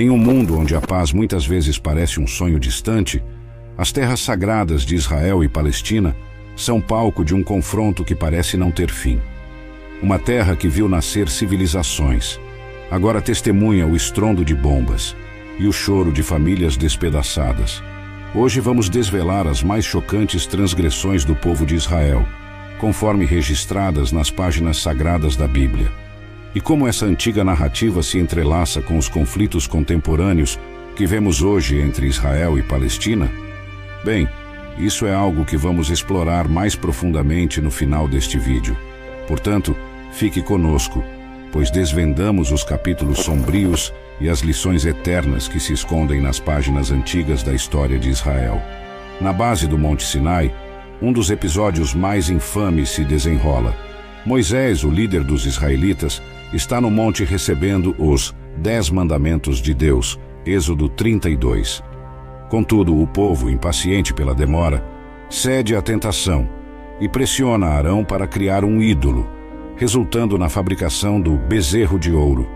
Em um mundo onde a paz muitas vezes parece um sonho distante, as terras sagradas de Israel e Palestina são palco de um confronto que parece não ter fim. Uma terra que viu nascer civilizações, agora testemunha o estrondo de bombas e o choro de famílias despedaçadas. Hoje vamos desvelar as mais chocantes transgressões do povo de Israel, conforme registradas nas páginas sagradas da Bíblia. E como essa antiga narrativa se entrelaça com os conflitos contemporâneos que vemos hoje entre Israel e Palestina? Bem, isso é algo que vamos explorar mais profundamente no final deste vídeo. Portanto, fique conosco, pois desvendamos os capítulos sombrios e as lições eternas que se escondem nas páginas antigas da história de Israel. Na base do Monte Sinai, um dos episódios mais infames se desenrola. Moisés, o líder dos israelitas, está no monte recebendo os 10 mandamentos de Deus, Êxodo 32. Contudo, o povo, impaciente pela demora, cede à tentação e pressiona Arão para criar um ídolo, resultando na fabricação do bezerro de ouro.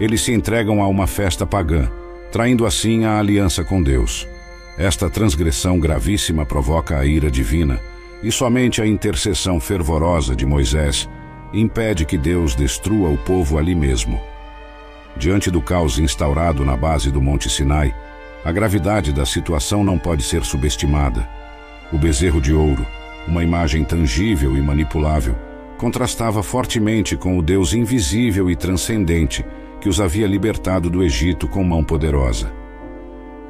Eles se entregam a uma festa pagã, traindo assim a aliança com Deus. Esta transgressão gravíssima provoca a ira divina, e somente a intercessão fervorosa de Moisés impede que Deus destrua o povo ali mesmo. Diante do caos instaurado na base do Monte Sinai, a gravidade da situação não pode ser subestimada. O bezerro de ouro, uma imagem tangível e manipulável, contrastava fortemente com o Deus invisível e transcendente que os havia libertado do Egito com mão poderosa.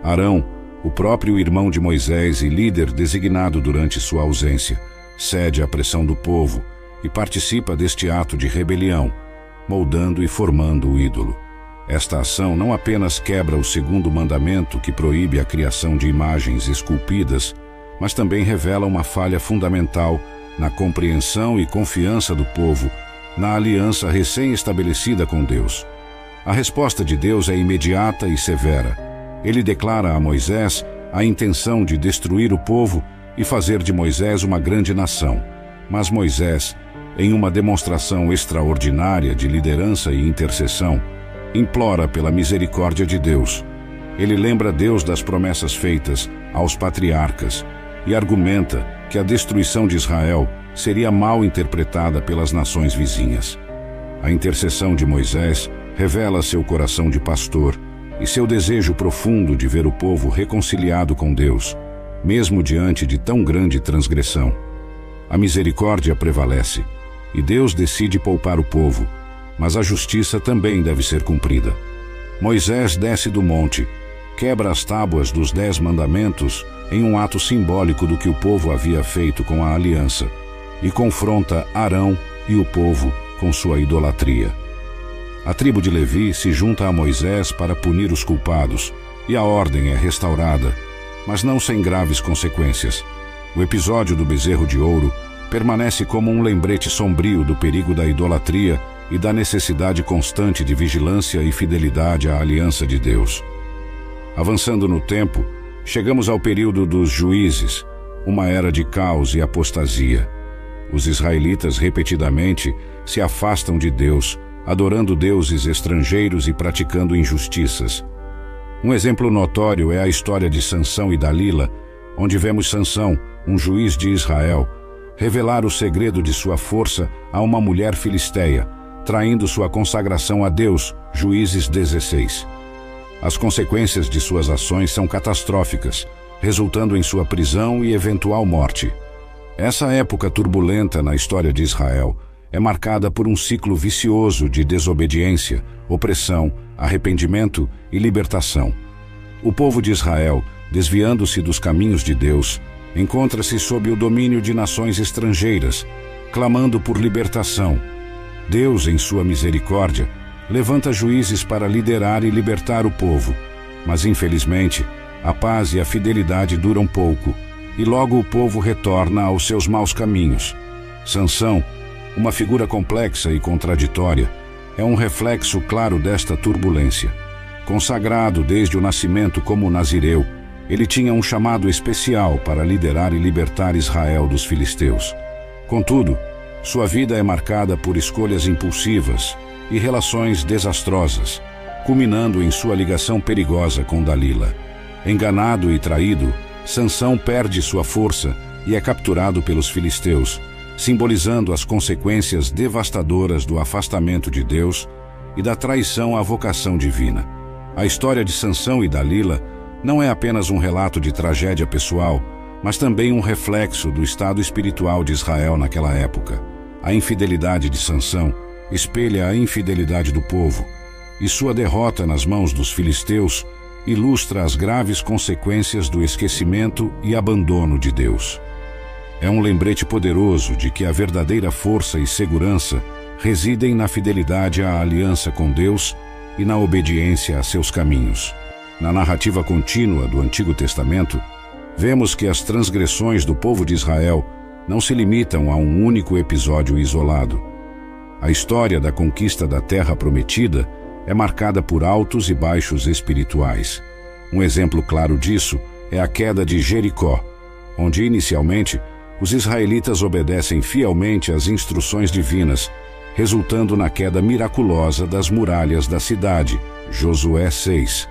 Arão, o próprio irmão de Moisés e líder designado durante sua ausência, cede à pressão do povo e participa deste ato de rebelião, moldando e formando o ídolo. Esta ação não apenas quebra o segundo mandamento que proíbe a criação de imagens esculpidas, mas também revela uma falha fundamental na compreensão e confiança do povo na aliança recém-estabelecida com Deus. A resposta de Deus é imediata e severa. Ele declara a Moisés a intenção de destruir o povo e fazer de Moisés uma grande nação. Mas Moisés, em uma demonstração extraordinária de liderança e intercessão, implora pela misericórdia de Deus. Ele lembra Deus das promessas feitas aos patriarcas e argumenta que a destruição de Israel seria mal interpretada pelas nações vizinhas. A intercessão de Moisés revela seu coração de pastor e seu desejo profundo de ver o povo reconciliado com Deus, mesmo diante de tão grande transgressão. A misericórdia prevalece, e Deus decide poupar o povo, mas a justiça também deve ser cumprida. Moisés desce do monte, quebra as tábuas dos 10 mandamentos em um ato simbólico do que o povo havia feito com a aliança, e confronta Arão e o povo com sua idolatria. A tribo de Levi se junta a Moisés para punir os culpados, e a ordem é restaurada, mas não sem graves consequências. O episódio do bezerro de ouro permanece como um lembrete sombrio do perigo da idolatria e da necessidade constante de vigilância e fidelidade à aliança de Deus. Avançando no tempo, chegamos ao período dos juízes, uma era de caos e apostasia. Os israelitas repetidamente se afastam de Deus, adorando deuses estrangeiros e praticando injustiças. Um exemplo notório é a história de Sansão e Dalila, onde vemos Sansão, um juiz de Israel, revelar o segredo de sua força a uma mulher filisteia, traindo sua consagração a Deus, Juízes 16. As consequências de suas ações são catastróficas, resultando em sua prisão e eventual morte. Essa época turbulenta na história de Israel é marcada por um ciclo vicioso de desobediência, opressão, arrependimento e libertação. O povo de Israel, desviando-se dos caminhos de Deus, encontra-se sob o domínio de nações estrangeiras, clamando por libertação. Deus, em sua misericórdia, levanta juízes para liderar e libertar o povo, mas infelizmente a paz e a fidelidade duram pouco, e logo o povo retorna aos seus maus caminhos. Sansão, uma figura complexa e contraditória, é um reflexo claro desta turbulência. Consagrado desde o nascimento como nazireu, ele tinha um chamado especial para liderar e libertar Israel dos filisteus. Contudo, sua vida é marcada por escolhas impulsivas e relações desastrosas, culminando em sua ligação perigosa com Dalila. Enganado e traído, Sansão perde sua força e é capturado pelos filisteus, simbolizando as consequências devastadoras do afastamento de Deus e da traição à vocação divina. A história de Sansão e Dalila não é apenas um relato de tragédia pessoal, mas também um reflexo do estado espiritual de Israel naquela época. A infidelidade de Sansão espelha a infidelidade do povo, e sua derrota nas mãos dos filisteus ilustra as graves consequências do esquecimento e abandono de Deus. É um lembrete poderoso de que a verdadeira força e segurança residem na fidelidade à aliança com Deus e na obediência a seus caminhos. Na narrativa contínua do Antigo Testamento, vemos que as transgressões do povo de Israel não se limitam a um único episódio isolado. A história da conquista da Terra Prometida é marcada por altos e baixos espirituais. Um exemplo claro disso é a queda de Jericó, onde inicialmente os israelitas obedecem fielmente às instruções divinas, resultando na queda miraculosa das muralhas da cidade, Josué 6.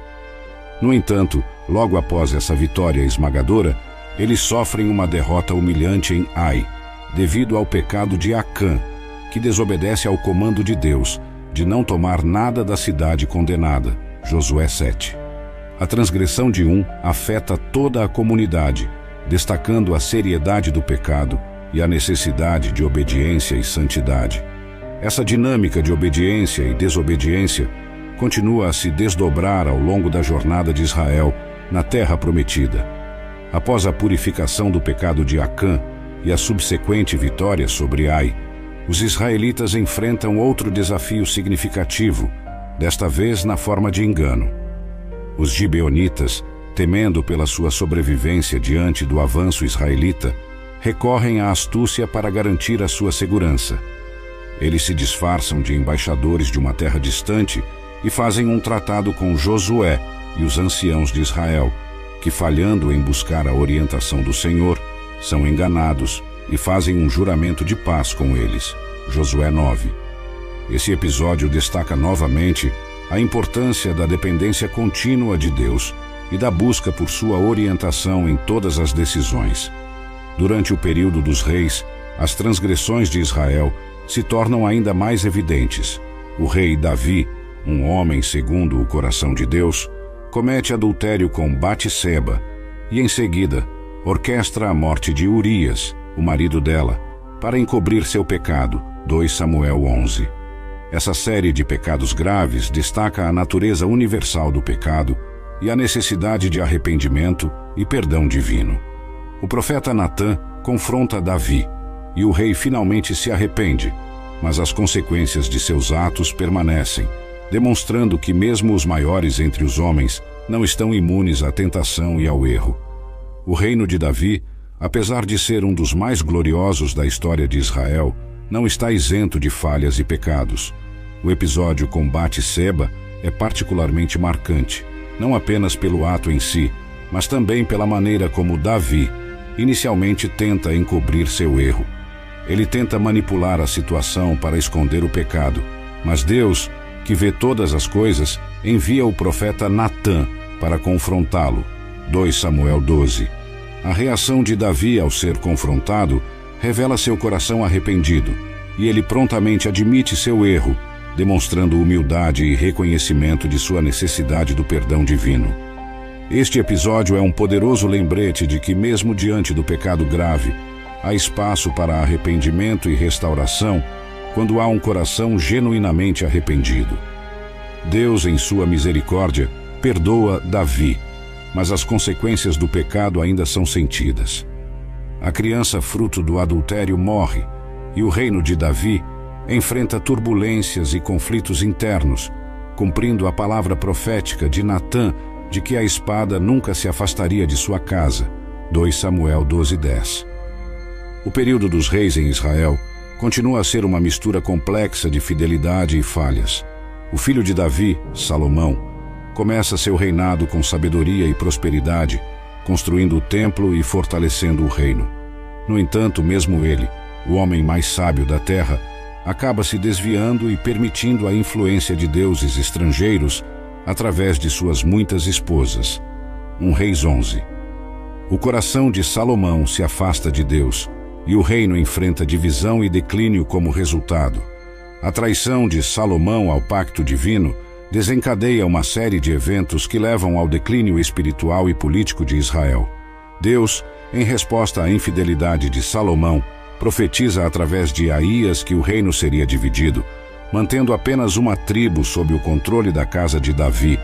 No entanto, logo após essa vitória esmagadora, eles sofrem uma derrota humilhante em Ai, devido ao pecado de Acã, que desobedece ao comando de Deus de não tomar nada da cidade condenada, Josué 7. A transgressão de um afeta toda a comunidade, destacando a seriedade do pecado e a necessidade de obediência e santidade. Essa dinâmica de obediência e desobediência continua a se desdobrar ao longo da jornada de Israel na Terra Prometida. Após a purificação do pecado de Acã e a subsequente vitória sobre Ai, os israelitas enfrentam outro desafio significativo, desta vez na forma de engano. Os gibeonitas, temendo pela sua sobrevivência diante do avanço israelita, recorrem à astúcia para garantir a sua segurança. Eles se disfarçam de embaixadores de uma terra distante e fazem um tratado com Josué e os anciãos de Israel, que, falhando em buscar a orientação do Senhor, são enganados e fazem um juramento de paz com eles. Josué 9. Esse episódio destaca novamente a importância da dependência contínua de Deus e da busca por sua orientação em todas as decisões. Durante o período dos reis, as transgressões de Israel se tornam ainda mais evidentes. O rei Davi, um homem segundo o coração de Deus, comete adultério com Batseba e, em seguida, orquestra a morte de Urias, o marido dela, para encobrir seu pecado, 2 Samuel 11. Essa série de pecados graves destaca a natureza universal do pecado e a necessidade de arrependimento e perdão divino. O profeta Natã confronta Davi, e o rei finalmente se arrepende, mas as consequências de seus atos permanecem, demonstrando que mesmo os maiores entre os homens não estão imunes à tentação e ao erro. O reino de Davi, apesar de ser um dos mais gloriosos da história de Israel, não está isento de falhas e pecados. O episódio com Batseba é particularmente marcante, não apenas pelo ato em si, mas também pela maneira como Davi inicialmente tenta encobrir seu erro. Ele tenta manipular a situação para esconder o pecado, mas Deus, que vê todas as coisas, envia o profeta Natã para confrontá-lo. 2 Samuel 12. A reação de Davi ao ser confrontado revela seu coração arrependido, e ele prontamente admite seu erro, demonstrando humildade e reconhecimento de sua necessidade do perdão divino. Este episódio é um poderoso lembrete de que, mesmo diante do pecado grave, há espaço para arrependimento e restauração quando há um coração genuinamente arrependido. Deus, em sua misericórdia, perdoa Davi, mas as consequências do pecado ainda são sentidas. A criança fruto do adultério morre, e o reino de Davi enfrenta turbulências e conflitos internos, cumprindo a palavra profética de Natã de que a espada nunca se afastaria de sua casa. 2 Samuel 12:10. O período dos reis em Israel continua a ser uma mistura complexa de fidelidade e falhas. O filho de Davi, Salomão, começa seu reinado com sabedoria e prosperidade, construindo o templo e fortalecendo o reino. No entanto, mesmo ele, o homem mais sábio da terra, acaba se desviando e permitindo a influência de deuses estrangeiros através de suas muitas esposas. 1 Reis 11. O coração de Salomão se afasta de Deus, e o reino enfrenta divisão e declínio como resultado. A traição de Salomão ao pacto divino desencadeia uma série de eventos que levam ao declínio espiritual e político de Israel. Deus, em resposta à infidelidade de Salomão, profetiza através de Aías que o reino seria dividido, mantendo apenas uma tribo sob o controle da casa de Davi,